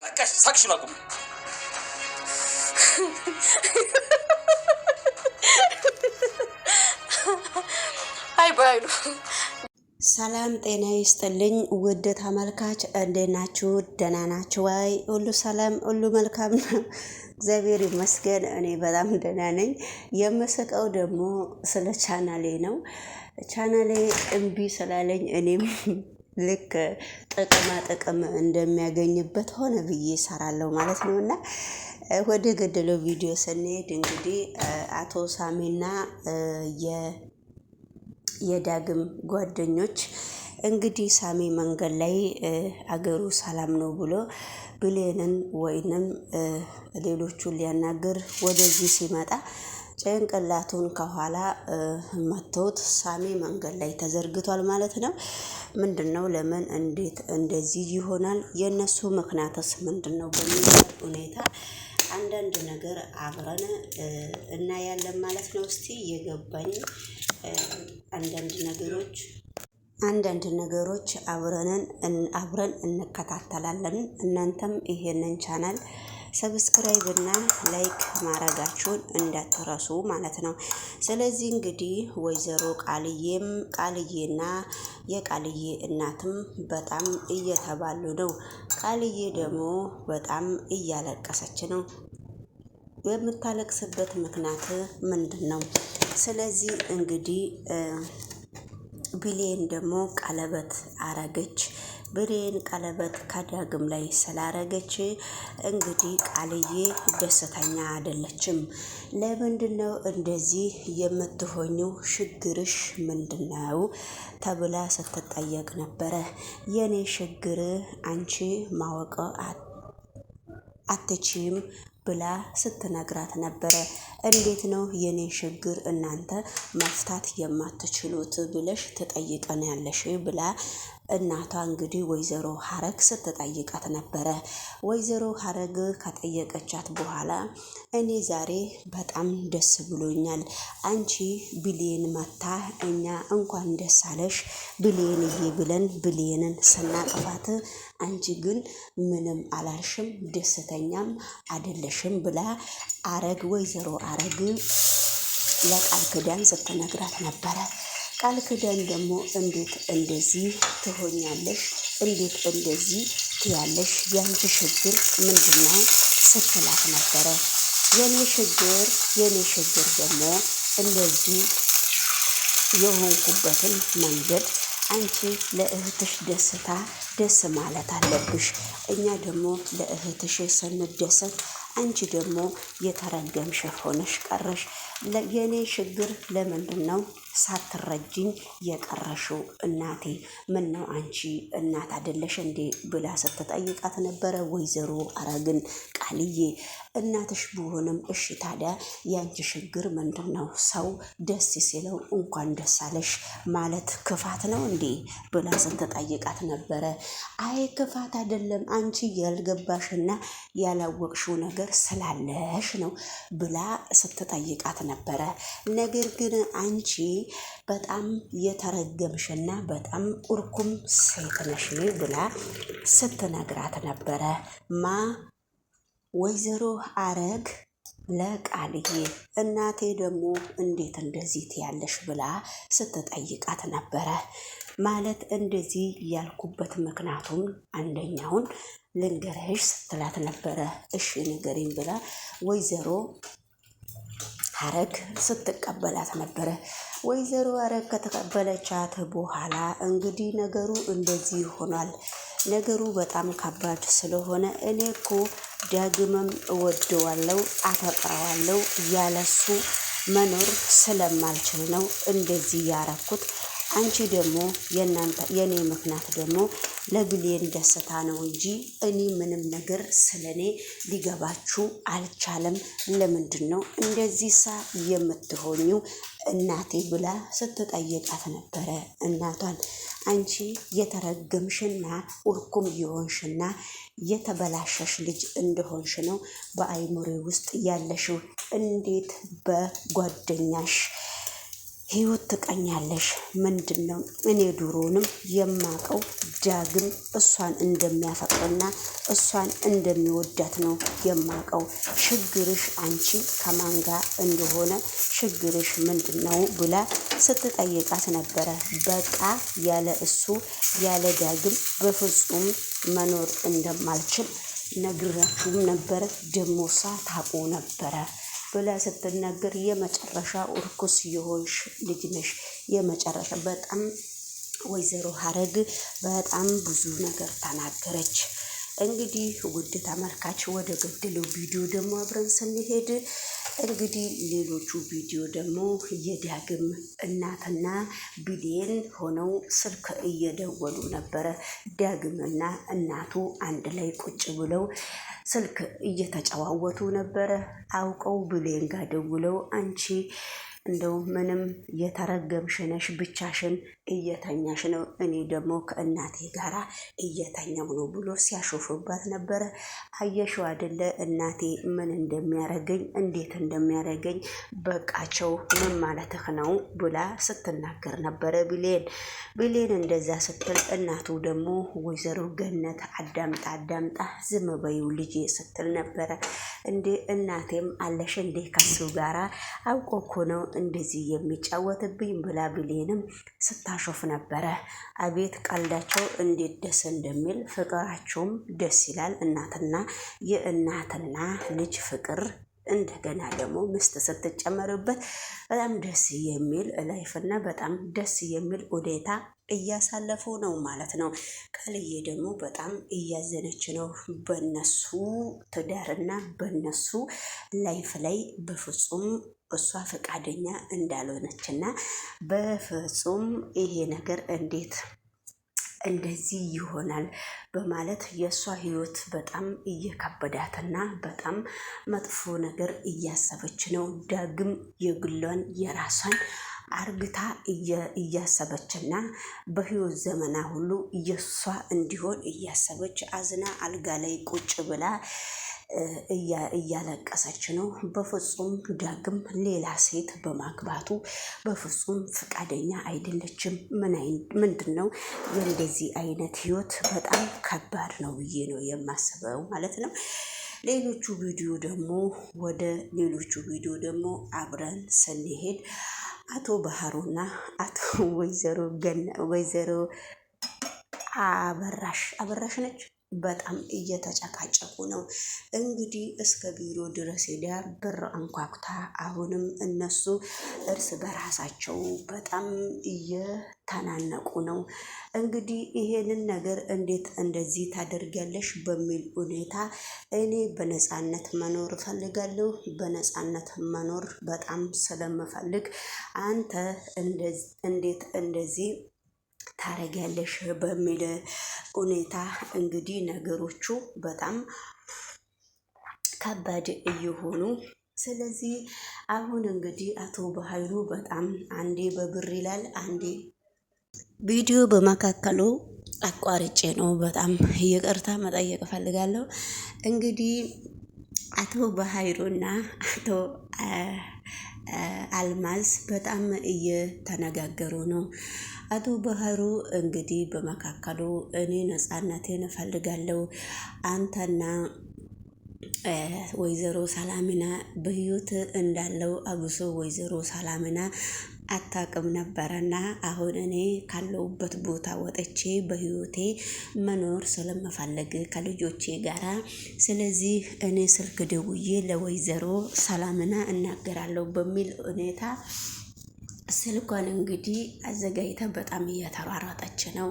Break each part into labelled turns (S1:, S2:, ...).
S1: በቃሽ፣ ሳቅሽን አቁም።
S2: አይ ባይሉ
S3: ሰላም ጤና ይስጥልኝ ውድ ተመልካች፣ እንዴት ናችሁ? ደህና ናችሁ ወይ? ሁሉ ሰላም፣ ሁሉ መልካም ነው። እግዚአብሔር ይመስገን እኔ በጣም ደህና ነኝ። የምስቀው ደግሞ ስለ ቻናሌ ነው። ቻናሌ እምቢ ስላለኝ እኔም ልክ ጥቅም እንደሚያገኝበት ሆነ ብዬ እሰራለሁ ማለት ነው። እና ወደ ገደለው ቪዲዮ ስንሄድ እንግዲህ አቶ ሳሚና የዳግም ጓደኞች እንግዲህ ሳሚ መንገድ ላይ አገሩ ሰላም ነው ብሎ ብሌንን ወይንም ሌሎቹን ሊያናግር ወደዚህ ሲመጣ ጭንቅላቱን ከኋላ መተውት ሳሚ መንገድ ላይ ተዘርግቷል ማለት ነው። ምንድነው? ለምን እንዴት እንደዚህ ይሆናል? የነሱ ምክንያትስ ምንድነው? በሚል ሁኔታ አንዳንድ ነገር አብረን እናያለን ማለት ነው። እስቲ የገባኝ አንዳንድ ነገሮች አብረን እንከታተላለን። እናንተም ይሄንን ቻናል ሰብስክራይብ እና ላይክ ማድረጋችሁን እንዳትረሱ ማለት ነው። ስለዚህ እንግዲህ ወይዘሮ ቃልዬና የቃልዬ እናትም በጣም እየተባሉ ነው። ቃልዬ ደግሞ በጣም እያለቀሰች ነው። የምታለቅስበት ምክንያት ምንድን ነው? ስለዚህ እንግዲህ ብሌን ደግሞ ቀለበት አረገች። ብሌን ቀለበት ከዳግም ላይ ስላረገች እንግዲህ ቃልዬ ደስተኛ አይደለችም። ለምንድን ነው እንደዚህ የምትሆኚው? ችግርሽ ምንድን ነው ተብላ ስትጠየቅ ነበረ። የኔ ችግር አንቺ ማወቅ አትችም ብላ ስትነግራት ነበረ። እንዴት ነው የኔ ችግር እናንተ መፍታት የማትችሉት ብለሽ ትጠይቀን ያለሽ ብላ እናቷ እንግዲህ ወይዘሮ ሀረግ ስትጠይቃት ነበረ። ወይዘሮ ሀረግ ከጠየቀቻት በኋላ እኔ ዛሬ በጣም ደስ ብሎኛል። አንቺ ብሌን መታ እኛ እንኳን ደስ አለሽ ብሌንዬ ብለን ብሌንን ስናቅፋት አንቺ ግን ምንም አላልሽም፣ ደስተኛም አይደለሽም ብላ ወይዘሮ አረግ ለቃል ክዳን ስትነግራት ነበረ። ቃል ክዳን ደግሞ እንዴት እንደዚህ ትሆኛለሽ? እንዴት እንደዚህ ትያለሽ? ያንቺ ችግር ምንድነው ስትላት ነበረ። የኔ ችግር ደግሞ እንደዚህ የሆንኩበትን መንገድ አንቺ ለእህትሽ ደስ ማለት አለብሽ። እኛ ደግሞ ለእህትሽ ስንደሰት አንቺ ደግሞ የተረገምሽ ሆነሽ ቀረሽ። የኔ ችግር ለምንድን ነው ሳትረጅኝ የቀረሽው? እናቴ ምን ነው አንቺ እናት አይደለሽ እንዴ ብላ ስትጠይቃት ነበረ። ወይዘሮ አረግን ቃልዬ እናትሽ ብሆንም እሺ ታዲያ ያንቺ ችግር ምንድን ነው? ሰው ደስ ሲለው እንኳን ደስ አለሽ ማለት ክፋት ነው እንዴ ብላ ስትጠይቃት ነበረ። አይ ክፋት አይደለም፣ አንቺ ያልገባሽና ያላወቅሽው ነገር ስላለሽ ነው ብላ ስትጠይቃት ነበረ። ነገር ግን አንቺ በጣም የተረገምሽና በጣም ቁርኩም ሴት ነሽ ብላ ስትነግራት ነበረ። ወይዘሮ አረግ ለቃልዬ እናቴ ደግሞ እንዴት እንደዚህ ትያለሽ ብላ ስትጠይቃት ነበረ። ማለት እንደዚህ ያልኩበት ምክንያቱም አንደኛውን ልንገርሽ ስትላት ነበረ። እሺ ንገሪኝ ብላ ወይዘሮ ሀረግ ስትቀበላት ነበረ። ወይዘሮ ሀረግ ከተቀበለቻት በኋላ እንግዲህ ነገሩ እንደዚህ ሆኗል። ነገሩ በጣም ከባድ ስለሆነ እኔ እኮ ዳግምም እወደዋለሁ፣ አፈቅረዋለሁ፣ ያለሱ መኖር ስለማልችል ነው እንደዚህ ያረኩት። አንቺ ደግሞ የኔ ምክንያት ደግሞ ለብሌን ደስታ ነው እንጂ እኔ ምንም ነገር ስለኔ ሊገባችሁ አልቻለም። ለምንድን ነው እንደዚህ የምትሆኚው እናቴ ብላ ስትጠይቃት ነበረ እናቷን። አንቺ የተረገምሽና ኡርኩም የሆንሽና የተበላሸሽ ልጅ እንደሆንሽ ነው በአይምሮ ውስጥ ያለሽው። እንዴት በጓደኛሽ ህይወት ትቀኛለሽ። ምንድን ነው? እኔ ድሮንም የማቀው ዳግም እሷን እንደሚያፈቅርና እሷን እንደሚወዳት ነው የማቀው። ችግርሽ አንቺ ከማን ጋር እንደሆነ ችግርሽ ምንድን ነው ብላ ስትጠይቃት ነበረ። በቃ ያለ እሱ ያለ ዳግም በፍጹም መኖር እንደማልችል ነግራችሁም ነበረ። ደሞ እሷ ታውቁ ነበረ ብላ ስትናገር የመጨረሻ እርኩስ የሆንሽ ልጅ ነሽ። የመጨረሻ በጣም ወይዘሮ ሀረግ በጣም ብዙ ነገር ተናገረች። እንግዲህ ውድ ተመልካች ወደ ገደለው ቪዲዮ ደግሞ አብረን ስንሄድ እንግዲህ ሌሎቹ ቪዲዮ ደግሞ የዳግም እናትና ብሌን ሆነው ስልክ እየደወሉ ነበረ። ዳግምና እናቱ አንድ ላይ ቁጭ ብለው ስልክ እየተጨዋወቱ ነበረ። አውቀው ብሌን ጋር ደውለው አንቺ እንደው ምንም የተረገምሽ ነሽ፣ ብቻሽን እየተኛሽ ነው፣ እኔ ደግሞ ከእናቴ ጋራ እየተኛው ነው ብሎ ሲያሾፍባት ነበረ። አየሽው አይደለ እናቴ ምን እንደሚያረገኝ እንዴት እንደሚያረገኝ በቃቸው፣ ምን ማለትህ ነው ብላ ስትናገር ነበረ ብሌን እንደዛ ስትል እናቱ ደግሞ ወይዘሮ ገነት አዳምጣ ዝም በይው ልጄ ስትል ነበረ። እንዴ እናቴም አለሽ እንዴ ከሱ ጋራ አውቆ እኮ ነው እንደዚህ የሚጫወትብኝ ብላ ብሌንም ስታሾፍ ነበረ። አቤት ቀልዳቸው እንዴት ደስ እንደሚል ፍቅራቸውም ደስ ይላል። እናትና የእናትና ልጅ ፍቅር እንደገና ደግሞ ምስት ስትጨመርበት በጣም ደስ የሚል ላይፍና በጣም ደስ የሚል ሁኔታ እያሳለፉ ነው ማለት ነው። ቃልዬ ደግሞ በጣም እያዘነች ነው በነሱ ትዳርና በነሱ ላይፍ ላይ በፍጹም እሷ ፈቃደኛ እንዳልሆነችና በፍጹም ይሄ ነገር እንዴት እንደዚህ ይሆናል በማለት የእሷ ህይወት በጣም እየከበዳትና በጣም መጥፎ ነገር እያሰበች ነው። ዳግም የግሏን የራሷን አርግታ እያሰበችና በህይወት ዘመና ሁሉ የእሷ እንዲሆን እያሰበች አዝና አልጋ ላይ ቁጭ ብላ እያለቀሰች ነው። በፍጹም ዳግም ሌላ ሴት በማግባቱ በፍጹም ፈቃደኛ አይደለችም። ምንድን ነው የእንደዚህ አይነት ህይወት በጣም ከባድ ነው ብዬ ነው የማስበው ማለት ነው። ሌሎቹ ቪዲዮ ደግሞ አብረን ስንሄድ አቶ ባህሩና አቶ ወይዘሮ አበራሽ ነች በጣም እየተጨቃጨቁ ነው። እንግዲህ እስከ ቢሮ ድረስ ሄዳ በር አንኳኩታ አሁንም እነሱ እርስ በራሳቸው በጣም እየተናነቁ ነው። እንግዲህ ይሄንን ነገር እንዴት እንደዚህ ታደርጊያለሽ በሚል ሁኔታ እኔ በነፃነት መኖር እፈልጋለሁ። በነፃነት መኖር በጣም ስለምፈልግ አንተ እንዴት እንደዚህ ታረጊያለሽ በሚል ሁኔታ እንግዲህ ነገሮቹ በጣም ከባድ እየሆኑ ስለዚህ አሁን እንግዲህ አቶ በኃይሉ በጣም አንዴ በብር ይላል አንዴ ቪዲዮ በመካከሉ አቋርጬ ነው በጣም ይቅርታ መጠየቅ እፈልጋለሁ። እንግዲህ አቶ በኃይሉና አቶ አልማዝ በጣም እየተነጋገሩ ነው። አቶ ባህሩ እንግዲህ በመካከሉ እኔ ነፃነቴን እፈልጋለሁ አንተና ወይዘሮ ሰላሚና በህይወት እንዳለው አብሶ ወይዘሮ ሰላሚና አታውቅም ነበረና አሁን እኔ ካለሁበት ቦታ ወጥቼ በህይወቴ መኖር ስለምፈልግ ከልጆቼ ጋራ ስለዚህ እኔ ስልክ ደውዬ ለወይዘሮ ሰላምና እናገራለሁ በሚል ሁኔታ ስልኳን እንግዲህ አዘጋጅታ በጣም እየተሯሯጠች ነው።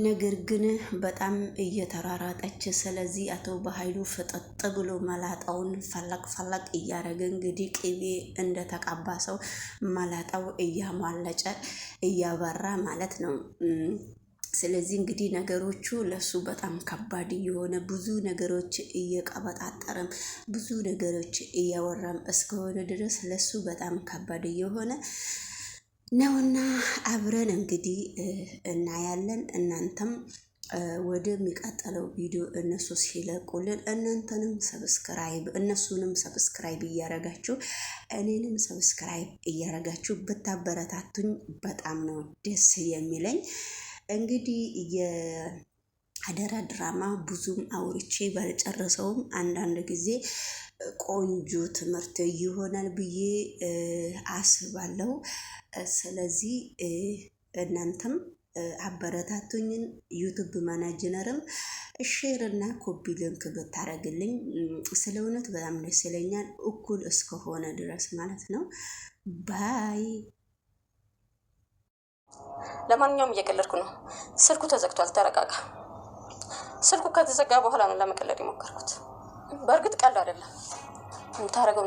S3: ነገር ግን በጣም እየተሯሯጠች ስለዚህ አቶ በኃይሉ ፍጥጥ ብሎ መላጣውን ፈለቅ እያረገ እንግዲህ ቅቤ እንደተቀባ ሰው መላጣው እያሟለጨ እያበራ ማለት ነው። ስለዚህ እንግዲህ ነገሮቹ ለሱ በጣም ከባድ እየሆነ ብዙ ነገሮች እየቀበጣጠረም ብዙ ነገሮች እያወራም እስከሆነ ድረስ ለሱ በጣም ከባድ እየሆነ ነውና አብረን እንግዲህ እናያለን። እናንተም ወደሚቀጥለው ቪዲዮ እነሱ ሲለቁልን እነሱንም ሰብስክራይብ እያረጋችሁ እኔንም ሰብስክራይብ እያረጋችሁ ብታበረታቱኝ በጣም ነው ደስ የሚለኝ። እንግዲህ የአደራ ድራማ ብዙም አውርቼ ባልጨረሰውም አንዳንድ ጊዜ ቆንጆ ትምህርት ይሆናል ብዬ አስባለሁ። ስለዚህ እናንተም አበረታቱኝን። ዩቱብ ማናጀነርም ሼር እና ኮፒ ሊንክ ብታረግልኝ ስለ እውነት በጣም ደስ ይለኛል፣ እኩል እስከሆነ ድረስ ማለት ነው። ባይ።
S2: ለማንኛውም እየቀለድኩ ነው። ስልኩ ተዘግቷል፣ ተረጋጋ። ስልኩ ከተዘጋ በኋላ ነው ለመቀለድ የሞከርኩት። በእርግጥ ቀልድ አይደለም። ታረገው